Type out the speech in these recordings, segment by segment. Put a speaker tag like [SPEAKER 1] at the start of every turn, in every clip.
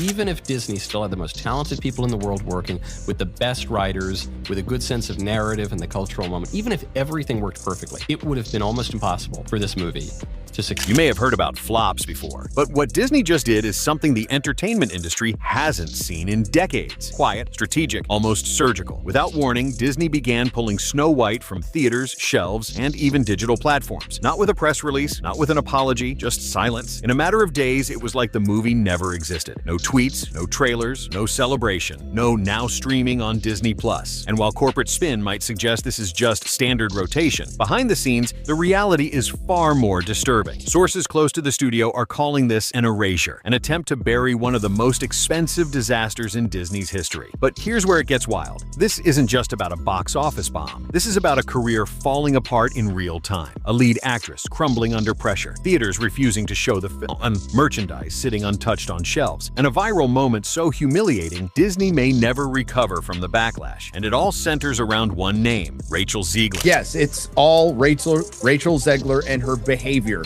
[SPEAKER 1] Even if Disney still had the most talented people in the world working, with the best writers, with a good sense of narrative and the cultural moment, even if everything worked perfectly, it would have been almost impossible for this movie to succeed.
[SPEAKER 2] You may have heard about flops before, but what Disney just did is something the entertainment industry hasn't seen in decades. Quiet, strategic, almost surgical. Without warning, Disney began pulling Snow White from theaters, shelves, and even digital platforms. Not with a press release, not with an apology, just silence. In a matter of days, it was like the movie never existed. No tweets, no trailers, no celebration, no now streaming on Disney+. And while corporate spin might suggest this is just standard rotation, behind the scenes, the reality is far more disturbing. Sources close to the studio are calling this an erasure, an attempt to bury one of the most expensive disasters in Disney's history. But here's where it gets wild. This isn't just about a box office bomb. This is about a career falling apart in real time, a lead actress crumbling under pressure, theaters refusing to show the film, and merchandise sitting untouched on shelves, and a viral moment so humiliating Disney may never recover from the backlash. And it all centers around one name, Rachel Zegler.
[SPEAKER 3] Yes, it's all Rachel Zegler and her behavior.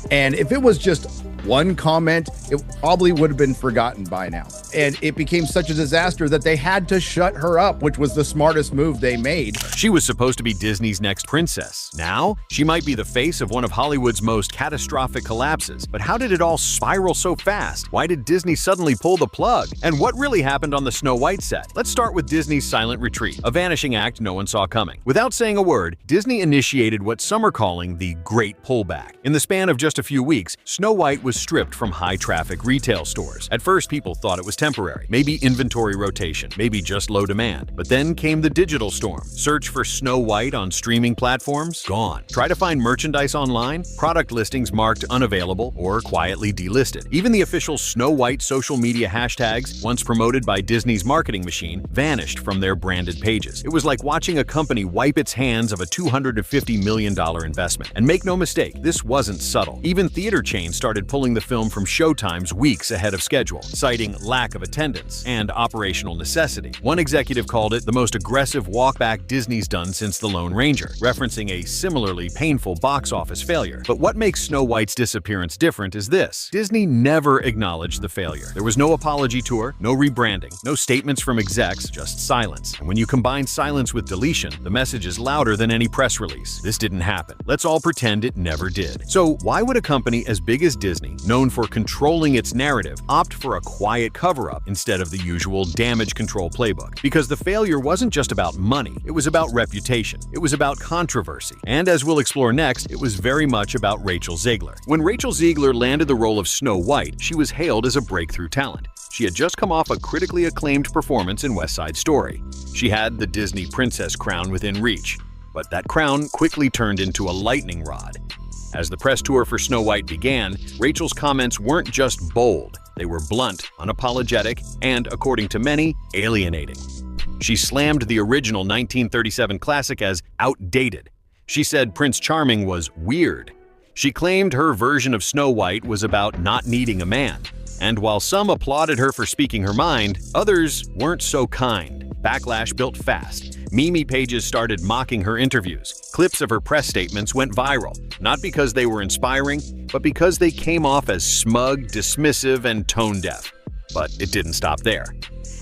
[SPEAKER 3] And if it was just one comment, it probably would have been forgotten by now. And it became such a disaster that they had to shut her up, which was the smartest move they made.
[SPEAKER 2] She was supposed to be Disney's next princess. Now, she might be the face of one of Hollywood's most catastrophic collapses. But how did it all spiral so fast? Why did Disney suddenly pull the plug? And what really happened on the Snow White set? Let's start with Disney's silent retreat, a vanishing act no one saw coming. Without saying a word, Disney initiated what some are calling the Great Pullback. In the span of just a few weeks, Snow White was stripped from high-traffic retail stores. At first, people thought it was temporary, maybe inventory rotation, maybe just low demand. But then came the digital storm. Search for Snow White on streaming platforms? Gone. Try to find merchandise online? Product listings marked unavailable or quietly delisted. Even the official Snow White social media hashtags, once promoted by Disney's marketing machine, vanished from their branded pages. It was like watching a company wipe its hands of a $250 million investment. And make no mistake, this wasn't subtle. Even theater chains started pulling the film from showtimes weeks ahead of schedule, citing lack of attendance and operational necessity. One executive called it the most aggressive walkback Disney's done since The Lone Ranger, referencing a similarly painful box office failure. But what makes Snow White's disappearance different is this: Disney never acknowledged the failure. There was no apology tour, no rebranding, no statements from execs, just silence. And when you combine silence with deletion, the message is louder than any press release. This didn't happen. Let's all pretend it never did. So why would a company as big as Disney, known for controlling its narrative, opt for a quiet cover-up instead of the usual damage control playbook? Because the failure wasn't just about money, it was about reputation, it was about controversy, and as we'll explore next, it was very much about Rachel Zegler. When Rachel Zegler landed the role of Snow White, she was hailed as a breakthrough talent. She had just come off a critically acclaimed performance in West Side Story. She had the Disney princess crown within reach, but that crown quickly turned into a lightning rod. As the press tour for Snow White began, Rachel's comments weren't just bold, they were blunt, unapologetic, and, according to many, alienating. She slammed the original 1937 classic as outdated. She said Prince Charming was weird. She claimed her version of Snow White was about not needing a man. And while some applauded her for speaking her mind, others weren't so kind. Backlash built fast. Meme pages started mocking her interviews. Clips of her press statements went viral, not because they were inspiring, but because they came off as smug, dismissive, and tone-deaf. But it didn't stop there.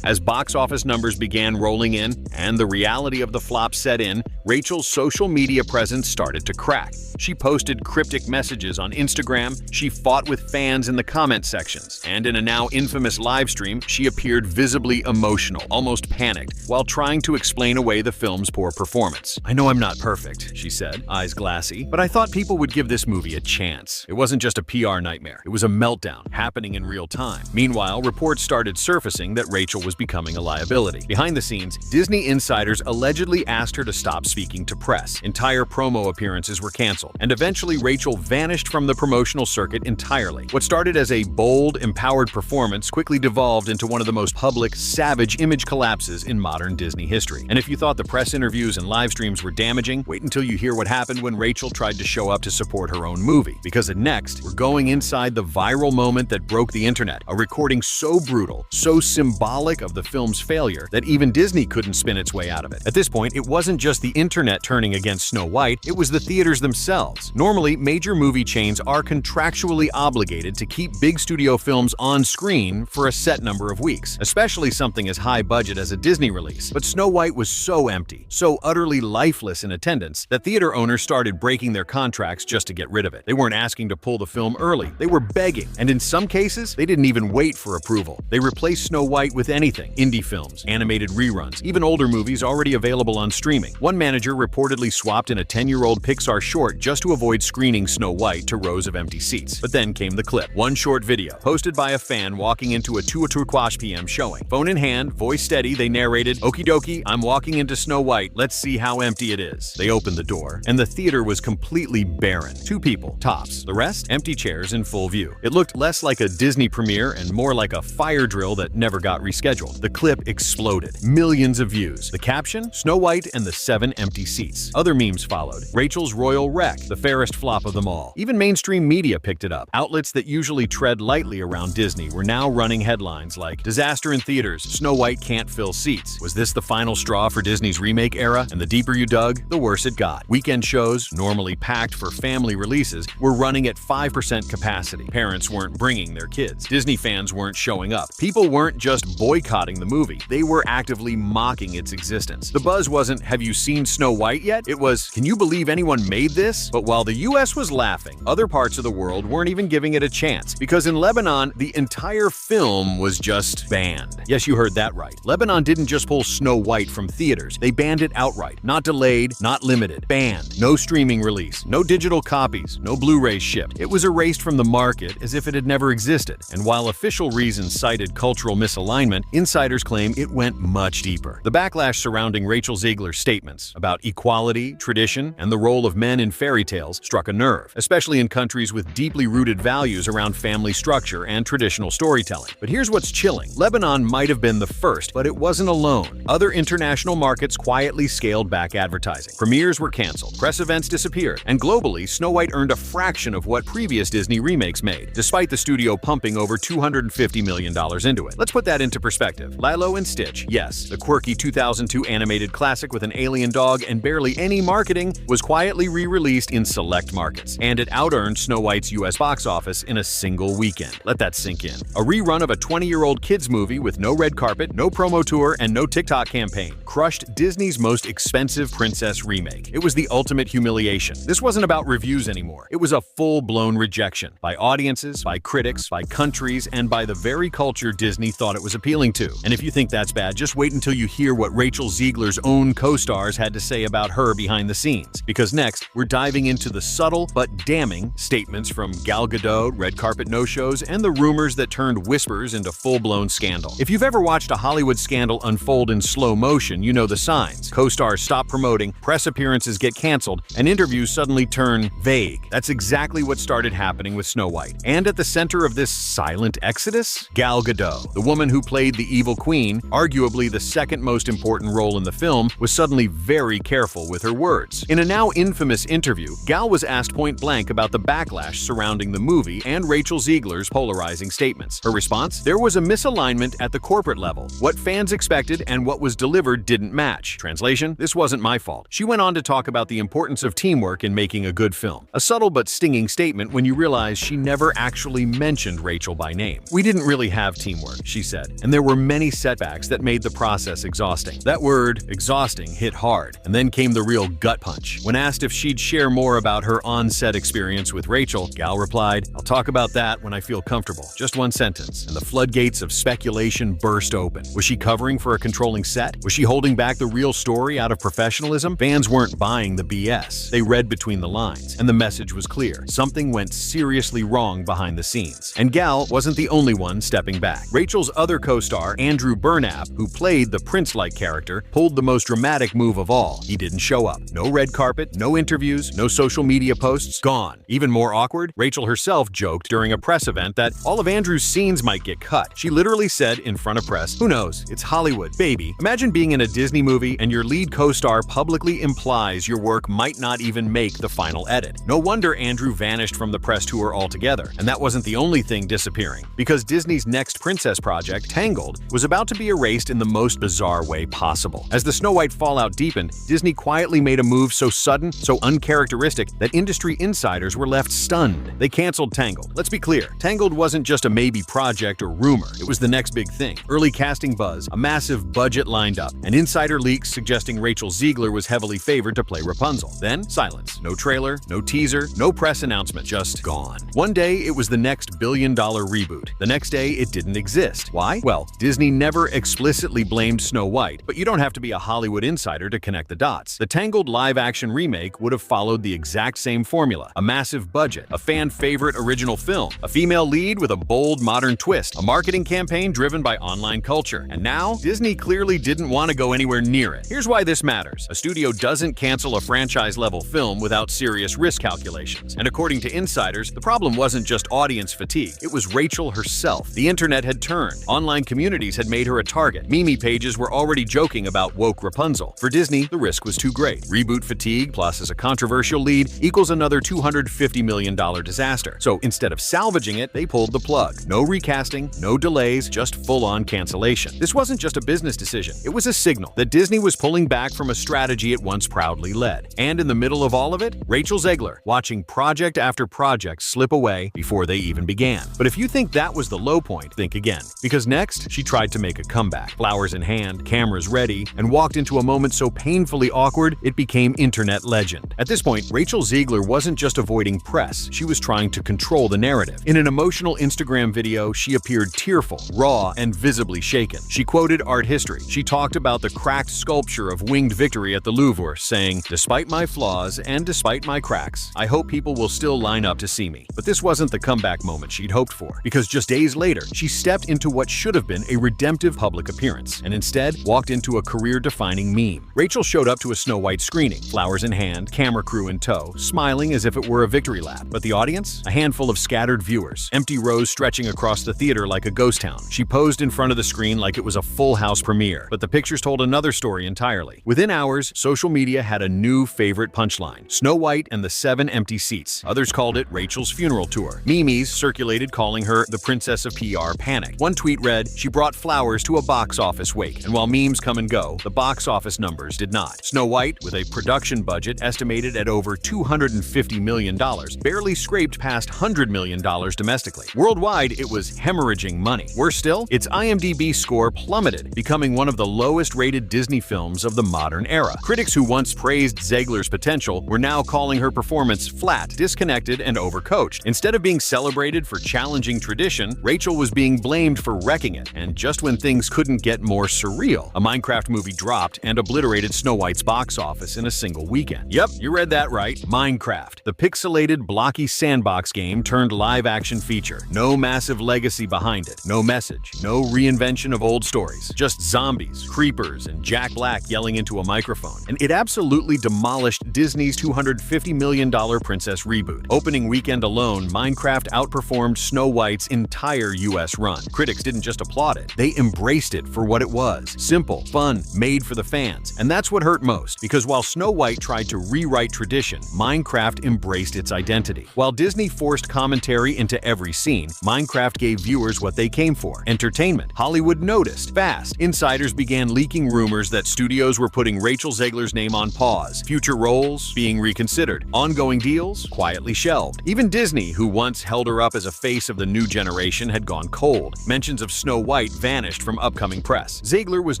[SPEAKER 2] As box office numbers began rolling in and the reality of the flop set in, Rachel's social media presence started to crack. She posted cryptic messages on Instagram, she fought with fans in the comment sections, and in a now infamous live stream, she appeared visibly emotional, almost panicked, while trying to explain away the film's poor performance. "I know I'm not perfect," she said, eyes glassy, "but I thought people would give this movie a chance. It wasn't just a PR nightmare, it was a meltdown, happening in real time." Meanwhile, reports started surfacing that Rachel was becoming a liability. Behind the scenes, Disney insiders allegedly asked her to stop speaking to press. Entire promo appearances were canceled, and eventually Rachel vanished from the promotional circuit entirely. What started as a bold, empowered performance quickly devolved into one of the most public, savage image collapses in modern Disney history. And if you thought the press interviews and live streams were damaging, wait until you hear what happened when Rachel tried to show up to support her own movie. Because next, we're going inside the viral moment that broke the internet, a recording so brutal, so symbolic of the film's failure that even Disney couldn't spin its way out of it. At this point, it wasn't just the internet turning against Snow White, it was the theaters themselves. Normally, major movie chains are contractually obligated to keep big studio films on screen for a set number of weeks, especially something as high budget as a Disney release. But Snow White was so empty, so utterly lifeless in attendance, that theater owners started breaking their contracts just to get rid of it. They weren't asking to pull the film early, they were begging, and in some cases, they didn't even wait for approval. They replaced Snow White with anything: indie films, animated reruns, even older movies already available on streaming. One manager reportedly swapped in a 10-year-old Pixar short just to avoid screening Snow White to rows of empty seats. But then came the clip. One short video, posted by a fan walking into a 2:00 p.m. showing. Phone in hand, voice steady, they narrated, "Okie dokie, I'm walking into Snow White, let's see how empty it is." They opened the door, and the theater was completely barren. 2 people, tops. The rest, empty chairs in full view. It looked less like a Disney premiere and more like a fire drill that never got rescheduled. The clip exploded. Millions of views. The caption? Snow White and the 7 empty seats. Other memes followed. Rachel's royal wreck, the fairest flop of them all. Even mainstream media picked it up. Outlets that usually tread lightly around Disney were now running headlines like, "Disaster in theaters, Snow White can't fill seats." Was this the final straw for Disney's remake era? And the deeper you dug, the worse it got. Weekend shows, normally packed for family releases, were running at 5% capacity. Parents weren't bringing their kids. Disney fans weren't showing up. People weren't just boycotting the movie, they were actively mocking its existence. The buzz wasn't, "Have you seen Snow White yet?" It was, "Can you believe anyone made this?" But while the US was laughing, other parts of the world weren't even giving it a chance, because in Lebanon, the entire film was just banned. Yes, you heard that right. Lebanon didn't just pull Snow White from theaters, they banned it outright. Not delayed, not limited. Banned. No streaming release, no digital copies, no Blu-rays shipped. It was erased from the market as if it had never existed. And while official reasons cited cultural misalignment, insiders claim it went much deeper. The backlash surrounding Rachel Zegler's statements about equality, tradition, and the role of men in fairy tales struck a nerve, especially in countries with deeply rooted values around family structure and traditional storytelling. But here's what's chilling. Lebanon might have been the first, but it wasn't alone. Other international markets quietly scaled back advertising. Premieres were canceled, press events disappeared, and globally, Snow White earned a fraction of what previous Disney remakes made, despite the studio pumping over $250 million into it. Let's put that into perspective. Lilo and Stitch, yes, the quirky 2002 animated classic with an alien dog and barely any marketing, was quietly re-released in select markets, and it out-earned Snow White's US box office in a single weekend. Let that sink in. A rerun of a 20-year-old kids movie with no red carpet, no promo tour, and no TikTok campaign crushed Disney's most expensive princess remake. It was the ultimate humiliation. This wasn't about reviews anymore. It was a full-blown rejection by audiences, by critics, by countries, and by the very culture Disney thought it was appealing to. And if you think that's bad, just wait until you hear what Rachel Zegler's own co-stars had to say about her behind the scenes. Because next, we're diving into the subtle but damning statements from Gal Gadot, red carpet no-shows, and the rumors that turned whispers into full-blown scandal. If you've ever watched a Hollywood scandal unfold in slow motion, you know the signs. Co-stars stop promoting, press appearances get canceled, and interviews suddenly turn vague. That's exactly what started happening with Snow White. And at the center of this silent exodus, Gal Gadot, the woman who played the evil queen, arguably the second most important role in the film, was suddenly very careful with her words. In a now infamous interview, Gal was asked point-blank about the backlash surrounding the movie and Rachel Zegler's polarizing statements. Her response? There was a misalignment at the corporate level. What fans expected and what was delivered didn't match. Translation? This wasn't my fault. She went on to talk about the importance of teamwork in making a good film. A subtle but stinging statement when you realize she never actually mentioned Rachel by name. "We didn't really have teamwork," she said, "and there were many setbacks that made the process exhausting." That word, exhausting, hit hard, and then came the real gut punch. When asked if she'd share more about her on-set experience with Rachel, Gal replied, "I'll talk about that when I feel comfortable." Just one sentence, and the floodgates of speculation burst open. Was she covering for a controlling set? Was she holding back the real story out of professionalism? Fans weren't buying the BS. They read between the lines, and the message was clear. Something went seriously wrong behind the scenes. And Gal wasn't the only one stepping back. Rachel's other co-star, Andrew Burnap, who played the prince-like character, pulled the most dramatic move of all. He didn't show up. No red carpet, no interviews, no social media posts, gone. Even more awkward, Rachel herself joked during a press event that all of Andrew's scenes might get cut. She literally said in front of press, "Who knows? It's Hollywood, baby." Imagine being in a Disney movie and your lead co-star publicly implies your work might not even make the final edit. No wonder Andrew vanished from the press tour altogether. And that wasn't the only thing disappearing, because Disney's next princess project, Tangled, was about to be erased in the most bizarre way possible. As the Snow White fallout deepened, hand, Disney quietly made a move so sudden, so uncharacteristic, that industry insiders were left stunned. They canceled Tangled. Let's be clear, Tangled wasn't just a maybe project or rumor. It was the next big thing. Early casting buzz, a massive budget lined up, and insider leaks suggesting Rachel Zegler was heavily favored to play Rapunzel. Then, silence. No trailer, no teaser, no press announcement, just gone. One day, it was the next billion-dollar reboot. The next day, it didn't exist. Why? Well, Disney never explicitly blamed Snow White, but you don't have to be a Hollywood insider to connect the dots. The Tangled live-action remake would have followed the exact same formula. A massive budget, a fan-favorite original film, a female lead with a bold modern twist, a marketing campaign driven by online culture. And now, Disney clearly didn't want to go anywhere near it. Here's why this matters. A studio doesn't cancel a franchise-level film without serious risk calculations. And according to insiders, the problem wasn't just audience fatigue. It was Rachel herself. The internet had turned. Online communities had made her a target. Meme pages were already joking about woke Rapunzel. For Disney, the risk was too great. Reboot fatigue, plus as a controversial lead, equals another $250 million disaster. So instead of salvaging it, they pulled the plug. No recasting, no delays, just full-on cancellation. This wasn't just a business decision. It was a signal that Disney was pulling back from a strategy it once proudly led. And in the middle of all of it, Rachel Zegler, watching project after project slip away before they even began. But if you think that was the low point, think again. Because next, she tried to make a comeback. Flowers in hand, cameras ready, and walked into a moment so painfully awkward, it became internet legend. At this point, Rachel Zegler wasn't just avoiding press, she was trying to control the narrative. In an emotional Instagram video, she appeared tearful, raw, and visibly shaken. She quoted art history. She talked about the cracked sculpture of winged victory at the Louvre, saying, "Despite my flaws and despite my cracks, I hope people will still line up to see me." But this wasn't the comeback moment she'd hoped for, because just days later, she stepped into what should have been a redemptive public appearance, and instead walked into a career-defining meme. Rachel showed up to a Snow White screening, flowers in hand, camera crew in tow, smiling as if it were a victory lap. But the audience? A handful of scattered viewers, empty rows stretching across the theater like a ghost town. She posed in front of the screen like it was a full house premiere, but the pictures told another story entirely. Within hours, social media had a new favorite punchline: Snow White and the 7 empty seats. Others called it Rachel's funeral tour. Memes circulated calling her the princess of PR panic. One tweet read, "She brought flowers to a box office wake," and while memes come and go, the box office numbers did not. Snow White, with a production budget estimated at over $250 million, barely scraped past $100 million domestically. Worldwide, it was hemorrhaging money. Worse still, its IMDb score plummeted, becoming one of the lowest-rated Disney films of the modern era. Critics who once praised Zegler's potential were now calling her performance flat, disconnected, and overcoached. Instead of being celebrated for challenging tradition, Rachel was being blamed for wrecking it. And just when things couldn't get more surreal, a Minecraft movie dropped and obliterated Snow White's box office in a single weekend. Yep, you read that right. Minecraft, the pixelated, blocky sandbox game turned live-action feature. No massive legacy behind it. No message. No reinvention of old stories. Just zombies, creepers, and Jack Black yelling into a microphone. And it absolutely demolished Disney's $250 million Princess reboot. Opening weekend alone, Minecraft outperformed Snow White's entire US run. Critics didn't just applaud it, they embraced it for what it was. Simple, fun, made for the fans. And that's what hurt most, because while Snow White tried to rewrite tradition, Minecraft embraced its identity. While Disney forced commentary into every scene, Minecraft gave viewers what they came for: entertainment. Hollywood noticed fast. Insiders began leaking rumors that studios were putting Rachel Zegler's name on pause, future roles being reconsidered, ongoing deals quietly shelved. Even Disney, who once held her up as a face of the new generation, had gone cold. Mentions of Snow White vanished from upcoming press. Zegler was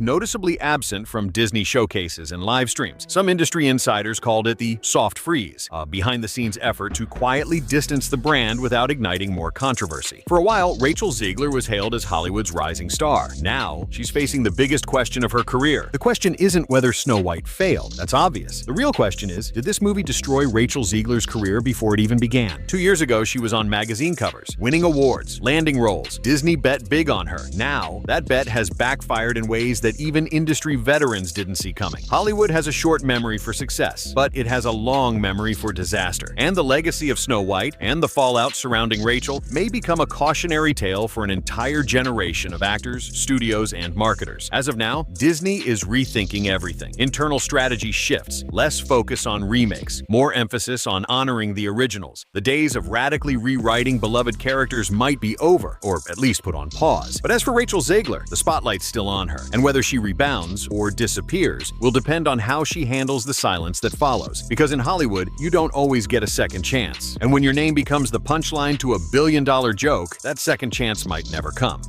[SPEAKER 2] noticeably absent from Disney showcases and live streams. Some industry insiders called it the soft freeze, a behind-the-scenes effort to quietly distance the brand without igniting more controversy. For a while, Rachel Zegler was hailed as Hollywood's rising star. Now, she's facing the biggest question of her career. The question isn't whether Snow White failed. That's obvious. The real question is, did this movie destroy Rachel Zegler's career before it even began? 2 years ago, she was on magazine covers, winning awards, landing roles. Disney bet big on her. Now, that bet has backfired in ways that even industry veterans didn't see coming. Hollywood has a short memory for success, but it has a long memory for disaster. And the legacy of Snow White and the fallout surrounding Rachel may become a cautionary tale for an entire generation of actors, studios, and marketers. As of now, Disney is rethinking everything. Internal strategy shifts, less focus on remakes, more emphasis on honoring the originals. The days of radically rewriting beloved characters might be over, or at least put on pause. But as for Rachel Zegler, the spotlight's still on her, and whether she rebounds or disappears will depend on how she handles the silence that follows, because in Hollywood, you don't always get a second chance. And when your name becomes the punchline to a billion-dollar joke, that second chance might never come.